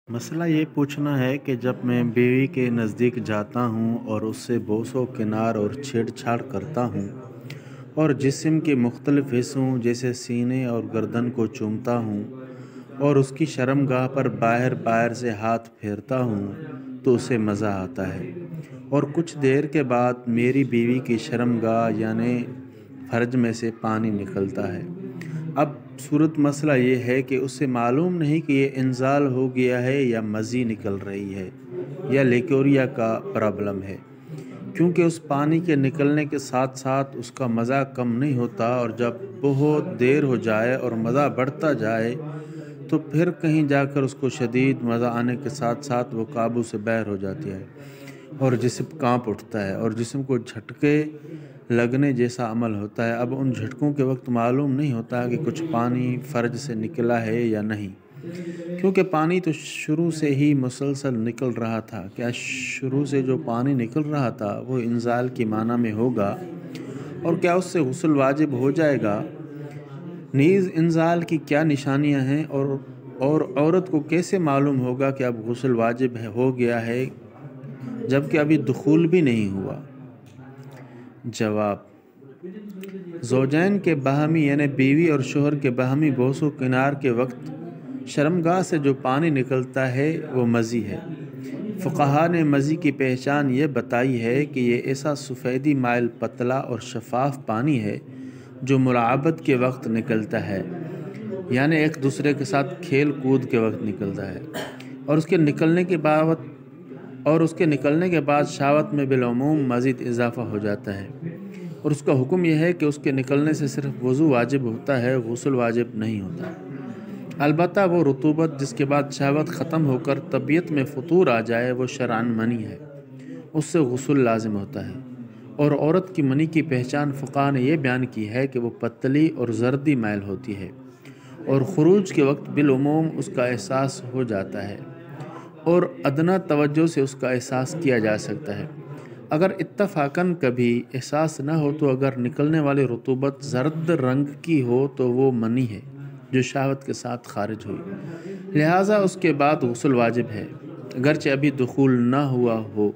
مسئلہ یہ پوچھنا ہے کہ جب میں بیوی کے نزدیک جاتا ہوں اور اس سے بوس و کنار اور چھیڑ چھاڑ کرتا ہوں اور جسم کے مختلف حصوں جیسے سینے اور گردن کو چومتا ہوں اور اس کی شرمگاہ پر باہر باہر سے ہاتھ پھیرتا ہوں تو اسے مزہ آتا ہے، اور کچھ دیر کے بعد میری بیوی کی شرمگاہ یعنی فرج میں سے پانی نکلتا ہے۔ اب صورت مسئلہ یہ ہے کہ اسے معلوم نہیں کہ یہ انزال ہو گیا ہے یا مزی نکل رہی ہے یا لیکوریا کا پرابلم ہے، کیونکہ اس پانی کے نکلنے کے ساتھ ساتھ اس کا مزہ کم نہیں ہوتا، اور جب بہت دیر ہو جائے اور مزہ بڑھتا جائے تو پھر کہیں جا کر اس کو شدید مزہ آنے کے ساتھ ساتھ وہ قابو سے باہر ہو جاتی ہے اور جسم کانپ اٹھتا ہے اور جسم کو جھٹکے لگنے جیسا عمل ہوتا ہے۔ اب ان جھٹکوں کے وقت معلوم نہیں ہوتا کہ کچھ پانی فرج سے نکلا ہے یا نہیں، کیونکہ پانی تو شروع سے ہی مسلسل نکل رہا تھا۔ کیا شروع سے جو پانی نکل رہا تھا وہ انزال کی معنی میں ہوگا، اور کیا اس سے غسل واجب ہو جائے گا؟ نیز انزال کی کیا نشانیاں ہیں، اور عورت کو کیسے معلوم ہوگا کہ اب غسل واجب ہو گیا ہے جبکہ ابھی دخول بھی نہیں ہوا؟ جواب: زوجین کے باہمی یعنی بیوی اور شوہر کے باہمی بوس و کنار کے وقت شرمگاہ سے جو پانی نکلتا ہے وہ مزی ہے۔ فقہا نے مزی کی پہچان یہ بتائی ہے کہ یہ ایسا سفیدی مائل پتلا اور شفاف پانی ہے جو ملاعبت کے وقت نکلتا ہے، یعنی ایک دوسرے کے ساتھ کھیل کود کے وقت نکلتا ہے، اور اس کے نکلنے کے بعد شہوت میں بالعموم مزید اضافہ ہو جاتا ہے، اور اس کا حکم یہ ہے کہ اس کے نکلنے سے صرف وضو واجب ہوتا ہے، غسل واجب نہیں ہوتا۔ البتہ وہ رطوبت جس کے بعد شہوت ختم ہو کر طبیعت میں فطور آ جائے وہ شرعاً منی ہے، اس سے غسل لازم ہوتا ہے۔ اور عورت کی منی کی پہچان فقہا نے یہ بیان کی ہے کہ وہ پتلی اور زردی مائل ہوتی ہے، اور خروج کے وقت بالعموم اس کا احساس ہو جاتا ہے، اور ادنیٰ توجہ سے اس کا احساس کیا جا سکتا ہے۔ اگر اتفاقاً کبھی احساس نہ ہو تو اگر نکلنے والی رطوبت زرد رنگ کی ہو تو وہ منی ہے جو شہوت کے ساتھ خارج ہوئی، لہٰذا اس کے بعد غسل واجب ہے، اگرچہ ابھی دخول نہ ہوا ہو۔